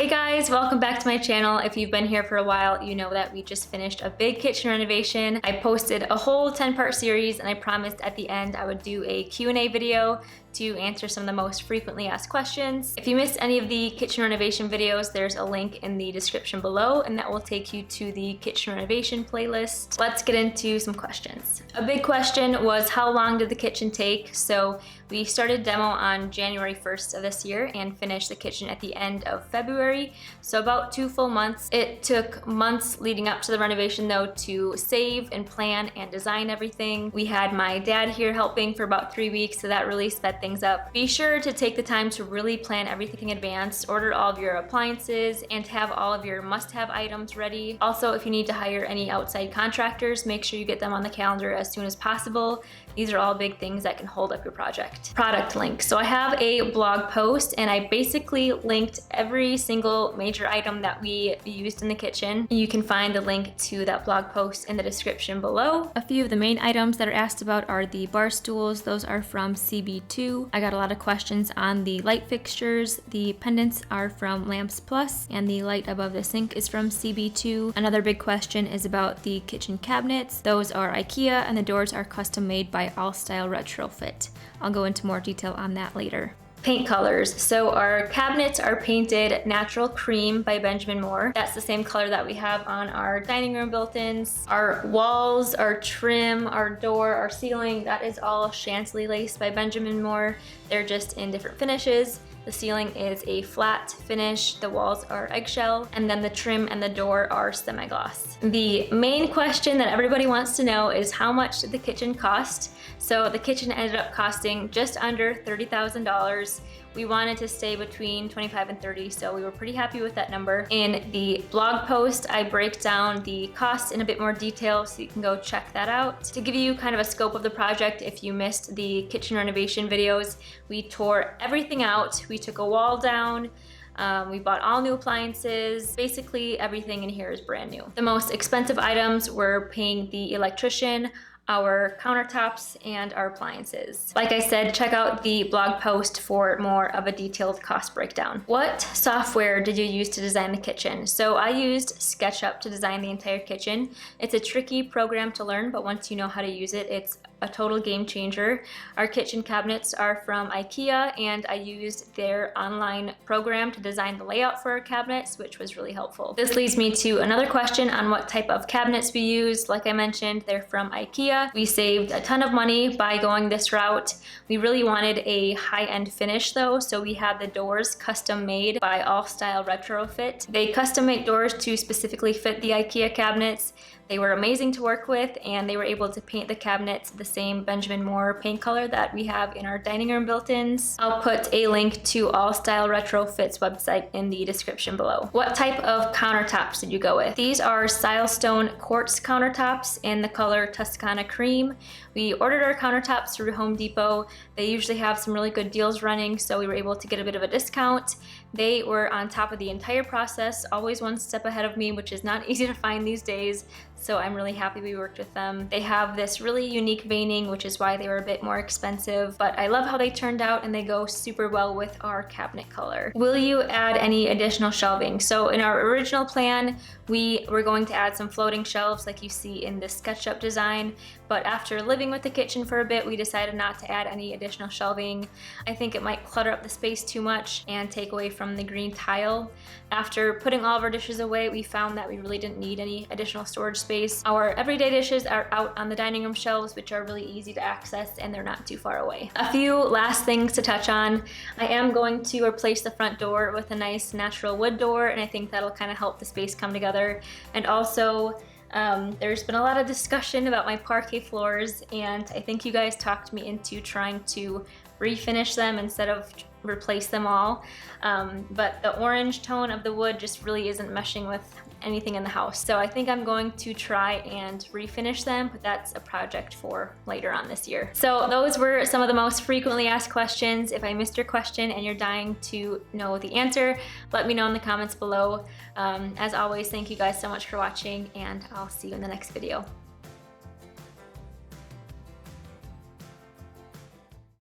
Hey guys, welcome back to my channel. If you've been here for a while, you know that we just finished a big kitchen renovation. I posted a whole 10-part series and I promised at the end I would do a Q&A video to answer some of the most frequently asked questions. If you missed any of the kitchen renovation videos, there's a link in the description below and that will take you to the kitchen renovation playlist. Let's get into some questions. A big question was how long did the kitchen take? So we started demo on January 1st of this year and finished the kitchen at the end of February. So about 2 full months. It took months leading up to the renovation though to save and plan and design everything. We had my dad here helping for about 3 weeks, so that really sped things up. Be sure to take the time to really plan everything in advance, order all of your appliances, and have all of your must-have items ready. Also, if you need to hire any outside contractors, make sure you get them on the calendar as soon as possible. These are all big things that can hold up your project. Product link. So I have a blog post and I basically linked every single major item that we used in the kitchen. You can find the link to that blog post in the description below. A few of the main items that are asked about are the bar stools. Those are from CB2. I got a lot of questions on the light fixtures. The pendants are from Lamps Plus and the light above the sink is from CB2. Another big question is about the kitchen cabinets. Those are IKEA and the doors are custom made by ALLSTYLE RETROFIT. I'll go into more detail on that later. Paint colors. So our cabinets are painted Natural Cream by Benjamin Moore. That's the same color that we have on our dining room built-ins. Our walls, our trim, our door, our ceiling, that is all Chantilly lace by Benjamin Moore. They're just in different finishes. The ceiling is a flat finish, the walls are eggshell, and then the trim and the door are semi-gloss. The main question that everybody wants to know is how much did the kitchen cost? So the kitchen ended up costing just under $30,000. We wanted to stay between 25 and 30, so we were pretty happy with that number. In the blog post, I break down the cost in a bit more detail, so you can go check that out. To give you kind of a scope of the project, if you missed the kitchen renovation videos, we tore everything out. We took a wall down. We bought all new appliances. Basically, everything in here is brand new. The most expensive items were paying the electrician, our countertops, and our appliances. Like I said, check out the blog post for more of a detailed cost breakdown. What software did you use to design the kitchen? So I used SKETCHUP to design the entire kitchen. It's a tricky program to learn, but once you know how to use it, it's a total game changer. Our kitchen cabinets are from IKEA and I used their online program to design the layout for our cabinets, which was really helpful. This leads me to another question on what type of cabinets we used. Like I mentioned, they're from IKEA. We saved a ton of money by going this route. We really wanted a high-end finish though, so we had the doors custom made by ALLSTYLE RETROFIT. They custom make doors to specifically fit the IKEA cabinets. They were amazing to work with and they were able to paint the cabinets the same Benjamin Moore paint color that we have in our dining room built-ins. I'll put a link to ALLSTYLE RETROFIT's website in the description below. What type of countertops did you go with? These are Silestone quartz countertops in the color Tuscana Cream. We ordered our countertops through Home Depot. They usually have some really good deals running, so we were able to get a bit of a discount. They were on top of the entire process, always one step ahead of me, which is not easy to find these days. So I'm really happy we worked with them. They have this really unique veining, which is why they were a bit more expensive, but I love how they turned out and they go super well with our cabinet color. Will you add any additional shelving? So in our original plan, we were going to add some floating shelves like you see in this SKETCHUP design, but after living with the kitchen for a bit, we decided not to add any additional shelving. I think it might clutter up the space too much and take away from the green tile. After putting all of our dishes away, we found that we really didn't need any additional storage space. Our everyday dishes are out on the dining room shelves, which are really easy to access and they're not too far away. A few last things to touch on. I am going to replace the front door with a nice natural wood door, and I think that'll kind of help the space come together. And also, there's been a lot of discussion about my parquet floors, and I think you guys talked me into trying to refinish them instead of replace them all. But the orange tone of the wood just really isn't meshing with anything in the house. So I think I'm going to try and refinish them, but that's a project for later on this year. So those were some of the most frequently asked questions. If I missed your question and you're dying to know the answer, let me know in the comments below. As always, thank you guys so much for watching and I'll see you in the next video.